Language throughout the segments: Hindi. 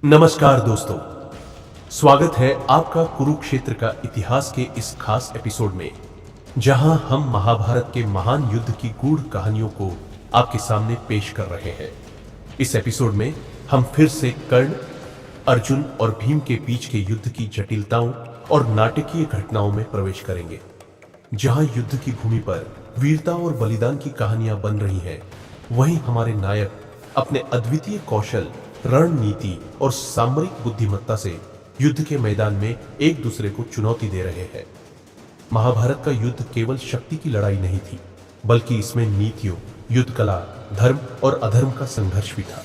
नमस्कार दोस्तों, स्वागत है आपका कुरुक्षेत्र का इतिहास के इस खास एपिसोड में, जहां हम महाभारत के महान युद्ध की गूढ़ कहानियों को आपके सामने पेश कर रहे हैं। इस एपिसोड में हम फिर से कर्ण, अर्जुन और भीम के बीच के युद्ध की जटिलताओं और नाटकीय घटनाओं में प्रवेश करेंगे। जहां युद्ध की भूमि पर वीरता और बलिदान की कहानियां बन रही हैं, वहीं हमारे नायक अपने अद्वितीय कौशल, रणनीति और सामरिक बुद्धिमत्ता से युद्ध के मैदान में एक दूसरे को चुनौती दे रहे हैं। महाभारत का युद्ध केवल शक्ति की लड़ाई नहीं थी, बल्कि इसमें नीतियों, युद्ध कला, धर्म और अधर्म का संघर्ष भी था।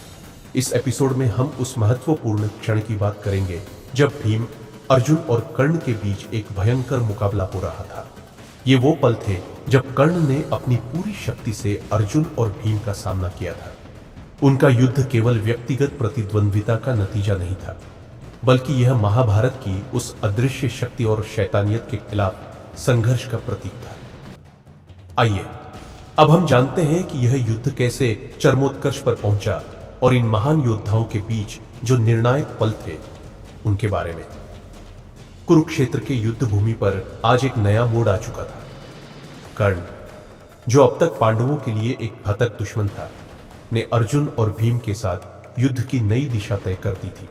इस एपिसोड में हम उस महत्वपूर्ण क्षण की बात करेंगे जब भीम, अर्जुन और कर्ण के बीच एक भयंकर मुकाबला हो रहा था। ये वो पल थे जब कर्ण ने अपनी पूरी शक्ति से अर्जुन और भीम का सामना किया था। उनका युद्ध केवल व्यक्तिगत प्रतिद्वंद्विता का नतीजा नहीं था, बल्कि यह महाभारत की उस अदृश्य शक्ति और शैतानियत के खिलाफ संघर्ष का प्रतीक था। आइए अब हम जानते हैं कि यह युद्ध कैसे चरमोत्कर्ष पर पहुंचा और इन महान योद्धाओं के बीच जो निर्णायक पल थे उनके बारे में। कुरुक्षेत्र के युद्ध भूमि पर आज एक नया मोड़ आ चुका था। कर्ण, जो अब तक पांडवों के लिए एक घातक दुश्मन था, ने अर्जुन और भीम के साथ युद्ध की नई दिशा तय कर दी थी।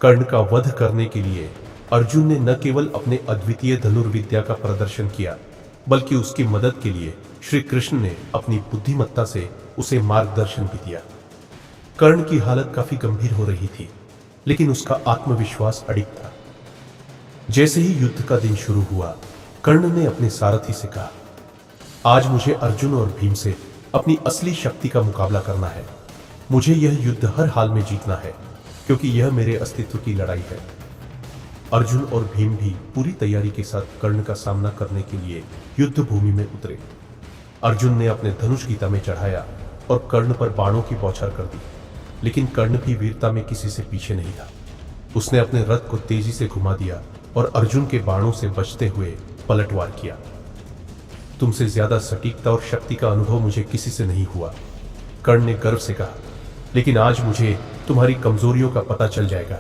कर्ण का वध करने के लिए अर्जुन ने न केवल अपने अद्वितीय धनुर्विद्या का प्रदर्शन किया, बल्कि उसकी मदद के लिए श्री कृष्ण ने अपनी बुद्धिमत्ता से उसे मार्गदर्शन भी दिया। कर्ण की हालत काफी गंभीर हो रही थी, लेकिन उसका आत्मविश्वास अडिग था। जैसे ही युद्ध का दिन शुरू हुआ, कर्ण ने अपने सारथी से कहा, आज मुझे अर्जुन और भीम से अपनी असली शक्ति का मुकाबला करना है। मुझे यह युद्ध हर हाल में जीतना है, क्योंकि यह मेरे अस्तित्व की लड़ाई है। अर्जुन और भीम भी पूरी तैयारी के साथ कर्ण का सामना करने के लिए युद्ध भूमि में उतरे। अर्जुन ने अपने धनुष गीता में चढ़ाया और कर्ण पर बाणों की बौछार कर दी, लेकिन कर्ण भी वीरता में किसी से पीछे नहीं था। उसने अपने रथ को तेजी से घुमा दिया और अर्जुन के बाणों से बचते हुए पलटवार किया। तुमसे ज्यादा सटीकता और शक्ति का अनुभव मुझे किसी से नहीं हुआ, कर्ण ने गर्व से कहा, लेकिन आज मुझे तुम्हारी कमजोरियों का पता चल जाएगा।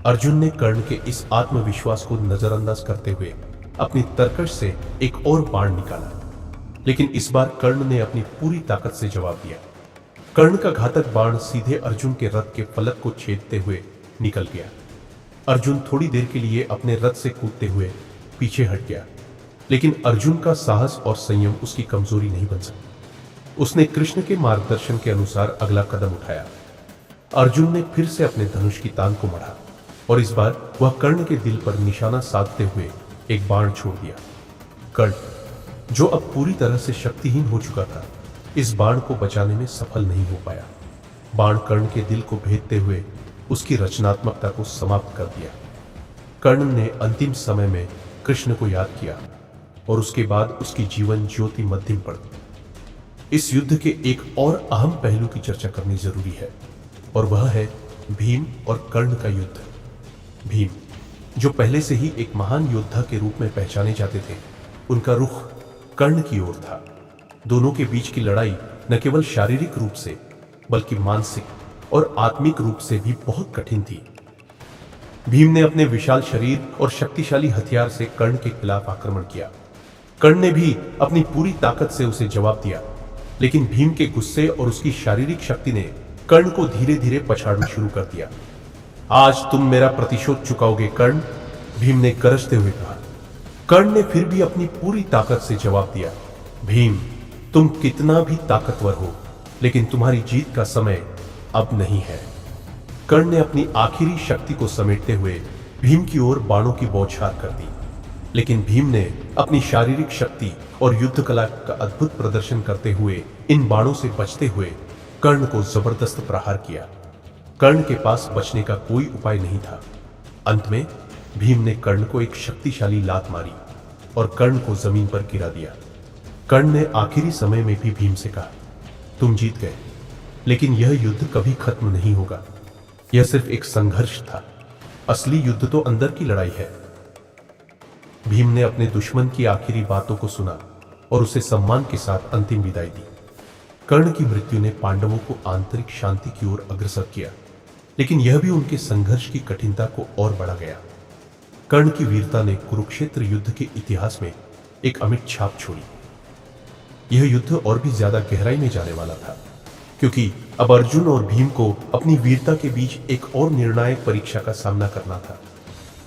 अर्जुन ने कर्ण के इस आत्मविश्वास को नजरअंदाज करते हुए अपनी तरकश से एक और बाण निकाला, लेकिन इस बार कर्ण ने अपनी पूरी ताकत से जवाब दिया। कर्ण का घातक बाण सीधे अर्जुन के रथ के फलक को छेदते हुए निकल गया। अर्जुन थोड़ी देर के लिए अपने रथ से कूदते हुए पीछे हट गया, लेकिन अर्जुन का साहस और संयम उसकी कमजोरी नहीं बन सका। उसने कृष्ण के मार्गदर्शन के अनुसार अगला कदम उठाया। अर्जुन ने फिर से अपने धनुष की तान को मढ़ा और इस बार वह कर्ण के दिल पर निशाना साधते हुए एक बाण छोड़ दिया। कर्ण, जो अब पूरी तरह से शक्तिहीन हो चुका था, इस बाण को बचाने में सफल नहीं हो पाया। बाण कर्ण के दिल को भेदते हुए उसकी रचनात्मकता को समाप्त कर दिया। कर्ण ने अंतिम समय में कृष्ण को याद किया और उसके बाद उसकी जीवन ज्योति मध्यम पड़ गई। इस युद्ध के एक और अहम पहलू की चर्चा करनी जरूरी है, और वह है भीम और कर्ण का युद्ध। भीम, जो पहले से ही एक महान योद्धा के रूप में पहचाने जाते थे, उनका रुख कर्ण की ओर था। दोनों के बीच की लड़ाई न केवल शारीरिक रूप से, बल्कि मानसिक और आत्मिक रूप से भी बहुत कठिन थी। भीम ने अपने विशाल शरीर और शक्तिशाली हथियार से कर्ण के खिलाफ आक्रमण किया। कर्ण ने भी अपनी पूरी ताकत से उसे जवाब दिया, लेकिन भीम के गुस्से और उसकी शारीरिक शक्ति ने कर्ण को धीरे धीरे पछाड़ना शुरू कर दिया। आज तुम मेरा प्रतिशोध चुकाओगे कर्ण, भीम ने गरजते हुए कहा। कर्ण ने फिर भी अपनी पूरी ताकत से जवाब दिया, भीम, तुम कितना भी ताकतवर हो, लेकिन तुम्हारी जीत का समय अब नहीं है। कर्ण ने अपनी आखिरी शक्ति को समेटते हुए भीम की ओर बाणों की बौछार कर दी, लेकिन भीम ने अपनी शारीरिक शक्ति और युद्ध कला का अद्भुत प्रदर्शन करते हुए इन बाणों से बचते हुए कर्ण को जबरदस्त प्रहार किया। कर्ण के पास बचने का कोई उपाय नहीं था। अंत में भीम ने कर्ण को एक शक्तिशाली लात मारी और कर्ण को जमीन पर गिरा दिया। कर्ण ने आखिरी समय में भी भीम से कहा, तुम जीत गए, लेकिन यह युद्ध कभी खत्म नहीं होगा। यह सिर्फ एक संघर्ष था। असली युद्ध तो अंदर की लड़ाई है। भीम ने अपने दुश्मन की आखिरी बातों को सुना और उसे सम्मान के साथ अंतिम विदाई दी। कर्ण की मृत्यु ने पांडवों को आंतरिक शांति की ओर अग्रसर किया। लेकिन यह भी उनके संघर्ष की कठिनता को और बढ़ा गया। कर्ण की वीरता ने कुरुक्षेत्र युद्ध के इतिहास में एक अमिट छाप छोड़ी। यह युद्ध और भी ज्यादा गहराई में जाने वाला था, क्योंकि अब अर्जुन और भीम को अपनी वीरता के बीच एक और निर्णायक परीक्षा का सामना करना था।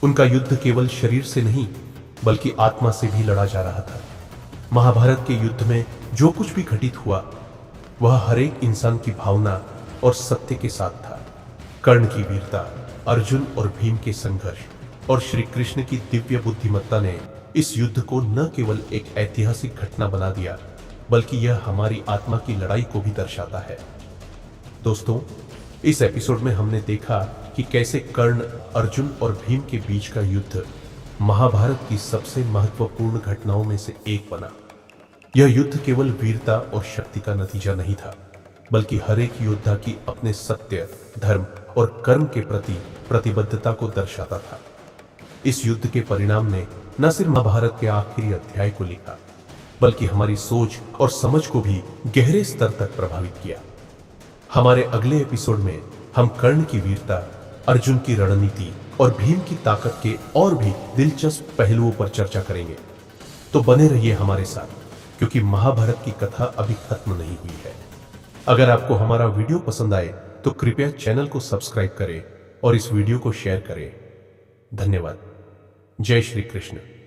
उनका युद्ध केवल शरीर से नहीं बल्कि आत्मा से भी लड़ा जा रहा था। महाभारत के युद्ध में जो कुछ भी घटित हुआ वह हर एक इंसान की भावना और सत्य के साथ था। कर्ण की वीरता, अर्जुन और भीम के संघर्ष और श्री कृष्ण की दिव्य बुद्धिमत्ता ने इस युद्ध को न केवल एक ऐतिहासिक घटना बना दिया बल्कि यह हमारी आत्मा की लड़ाई को भी दर्शाता है। दोस्तों, इस एपिसोड में हमने देखा कि कैसे कर्ण, अर्जुन और भीम के बीच का युद्ध महाभारत की सबसे महत्वपूर्ण घटनाओं में से एक बना। यह युद्ध केवल वीरता और शक्ति का नतीजा नहीं था, बल्कि हर एक योद्धा की अपने सत्य, धर्म और कर्म के प्रति प्रतिबद्धता को दर्शाता था। इस युद्ध के परिणाम ने न सिर्फ महाभारत के आखिरी अध्याय को लिखा, बल्कि हमारी सोच और समझ को भी गहरे स्तर तक प्रभावित किया। हमारे अगले एपिसोड में हम कर्ण की वीरता, अर्जुन की रणनीति और भीम की ताकत के और भी दिलचस्प पहलुओं पर चर्चा करेंगे। तो बने रहिए हमारे साथ, क्योंकि महाभारत की कथा अभी खत्म नहीं हुई है। अगर आपको हमारा वीडियो पसंद आए तो कृपया चैनल को सब्सक्राइब करें और इस वीडियो को शेयर करें। धन्यवाद। जय श्री कृष्ण।